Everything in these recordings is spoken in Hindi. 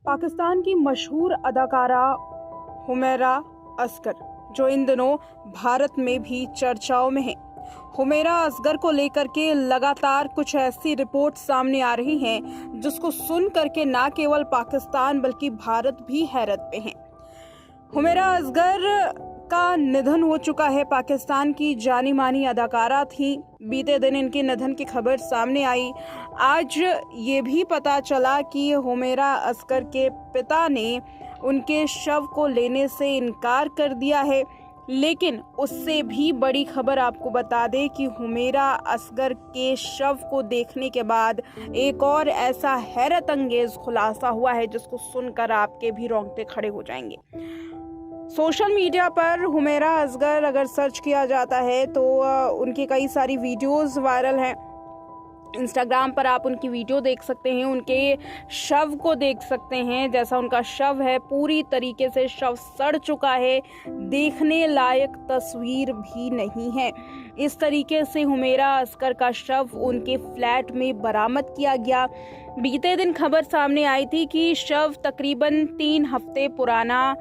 पाकिस्तान की मशहूर अदाकारा हुमैरा असगर, जो इन दिनों भारत में भी चर्चाओं में है। हुमैरा असगर को लेकर के लगातार कुछ ऐसी रिपोर्ट सामने आ रही हैं जिसको सुन करके ना केवल पाकिस्तान बल्कि भारत भी हैरत में है। हुमैरा असगर का निधन हो चुका है। पाकिस्तान की जानी मानी अदाकारा थी। बीते दिन इनके निधन की खबर सामने आई। आज ये भी पता चला कि हुमैरा असगर के पिता ने उनके शव को लेने से इनकार कर दिया है। लेकिन उससे भी बड़ी खबर आपको बता दें कि हुमैरा असगर के शव को देखने के बाद एक और ऐसा हैरत अंगेज खुलासा हुआ है जिसको सुनकर आपके भी रोंगटे खड़े हो जाएंगे। सोशल मीडिया पर हुमैरा असगर अगर सर्च किया जाता है तो उनकी कई सारी वीडियोस वायरल हैं। इंस्टाग्राम पर आप उनकी वीडियो देख सकते हैं, उनके शव को देख सकते हैं। जैसा उनका शव है, पूरी तरीके से शव सड़ चुका है, देखने लायक तस्वीर भी नहीं है। इस तरीके से हुमैरा असगर का शव उनके फ्लैट में बरामद किया गया। बीते दिन खबर सामने आई थी कि शव तकरीबन 3 हफ्ते पुराना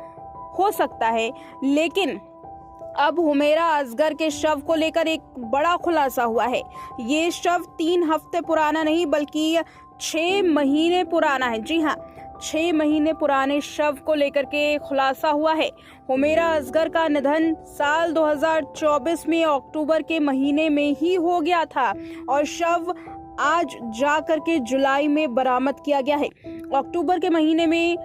हो सकता है, लेकिन अब हुमैरा असगर के शव को लेकर एक बड़ा खुलासा हुआ है। ये शव 3 हफ्ते पुराना नहीं बल्कि 6 महीने पुराना है। जी हाँ, 6 महीने पुराने शव को लेकर के खुलासा हुआ है। हुमैरा असगर का निधन साल 2024 में अक्टूबर के महीने में ही हो गया था और शव आज जाकर के जुलाई में बरामद किया गया है। अक्टूबर के महीने में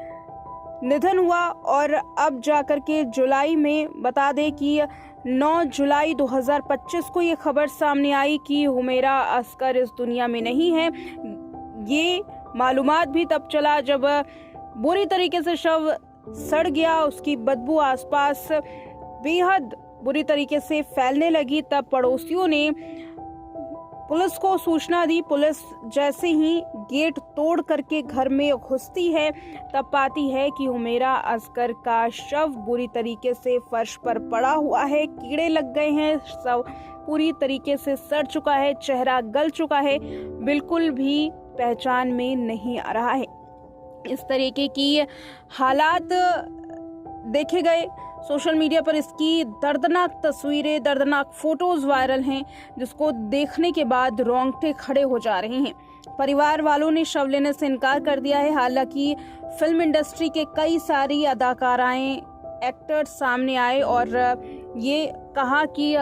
निधन हुआ और अब जाकर के जुलाई में, बता दें कि 9 जुलाई 2025 को ये खबर सामने आई कि हुमैरा असगर इस दुनिया में नहीं है। ये मालूमात भी तब चला जब बुरी तरीके से शव सड़ गया, उसकी बदबू आसपास बेहद बुरी तरीके से फैलने लगी। तब पड़ोसियों ने पुलिस को सूचना दी। पुलिस जैसे ही गेट तोड़ करके घर में घुसती है तब पाती है कि हुमैरा असगर का शव बुरी तरीके से फर्श पर पड़ा हुआ है, कीड़े लग गए हैं, शव पूरी तरीके से सड़ चुका है, चेहरा गल चुका है, बिल्कुल भी पहचान में नहीं आ रहा है। इस तरीके की हालात देखे गए। सोशल मीडिया पर इसकी दर्दनाक तस्वीरें, दर्दनाक फोटोज वायरल हैं जिसको देखने के बाद रोंगटे खड़े हो जा रहे हैं। परिवार वालों ने शव लेने से इनकार कर दिया है। हालांकि फिल्म इंडस्ट्री के कई सारी अदाकाराएं, एक्टर्स सामने आए और ये कहा कि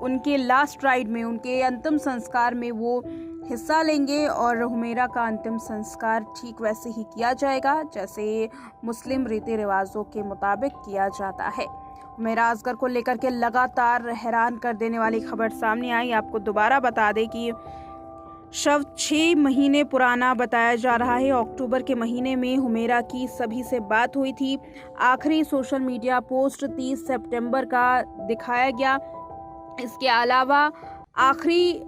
उनके लास्ट राइड में, उनके अंतिम संस्कार में वो हिस्सा लेंगे और हुमैरा का अंतिम संस्कार ठीक वैसे ही किया जाएगा जैसे मुस्लिम रीति रिवाजों के मुताबिक किया जाता है। हुमैरा असगर को लेकर के लगातार हैरान कर देने वाली खबर सामने आई। आपको दोबारा बता दें कि शव 6 महीने पुराना बताया जा रहा है। अक्टूबर के महीने में हुमैरा की सभी से बात हुई थी। आखिरी सोशल मीडिया पोस्ट 30 सितंबर का दिखाया गया। इसके अलावा आखिरी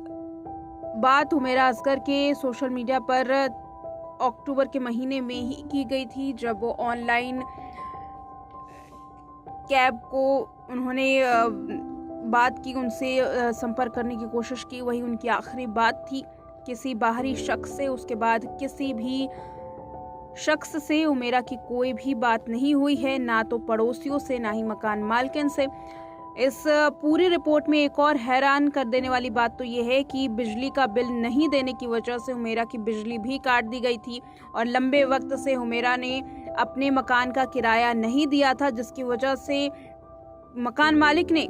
बात हुमैरा असगर के सोशल मीडिया पर अक्टूबर के महीने में ही की गई थी जब वो ऑनलाइन कैब को उन्होंने बात की, उनसे संपर्क करने की कोशिश की। वही उनकी आखिरी बात थी किसी बाहरी शख्स से। उसके बाद किसी भी शख्स से हुमैरा की कोई भी बात नहीं हुई है, ना तो पड़ोसियों से, ना ही मकान मालिकन से। इस पूरी रिपोर्ट में एक और हैरान कर देने वाली बात तो ये है कि बिजली का बिल नहीं देने की वजह से हुमैरा की बिजली भी काट दी गई थी और लंबे वक्त से हुमैरा ने अपने मकान का किराया नहीं दिया था, जिसकी वजह से मकान मालिक ने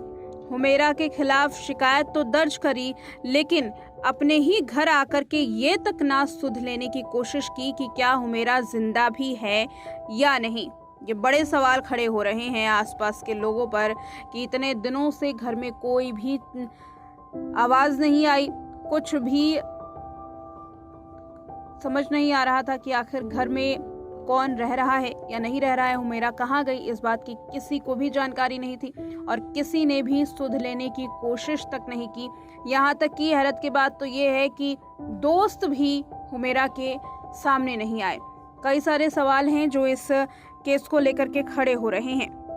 हुमैरा के खिलाफ शिकायत तो दर्ज करी, लेकिन अपने ही घर आकर के ये तक ना सुध लेने की कोशिश की कि क्या हुमैरा जिंदा भी है या नहीं। ये बड़े सवाल खड़े हो रहे हैं आसपास के लोगों पर कि इतने दिनों से घर में कोई भी आवाज नहीं आई, कुछ भी समझ नहीं आ रहा था कि आखिर घर में कौन रह रहा है या नहीं रह रहा है, हुमैरा कहाँ गई, इस बात की किसी को भी जानकारी नहीं थी और किसी ने भी सुध लेने की कोशिश तक नहीं की। यहाँ तक कि हैरत की बात तो ये है कि दोस्त भी हुमैरा के सामने नहीं आए। कई सारे सवाल हैं जो इस केस को लेकर के खड़े हो रहे हैं।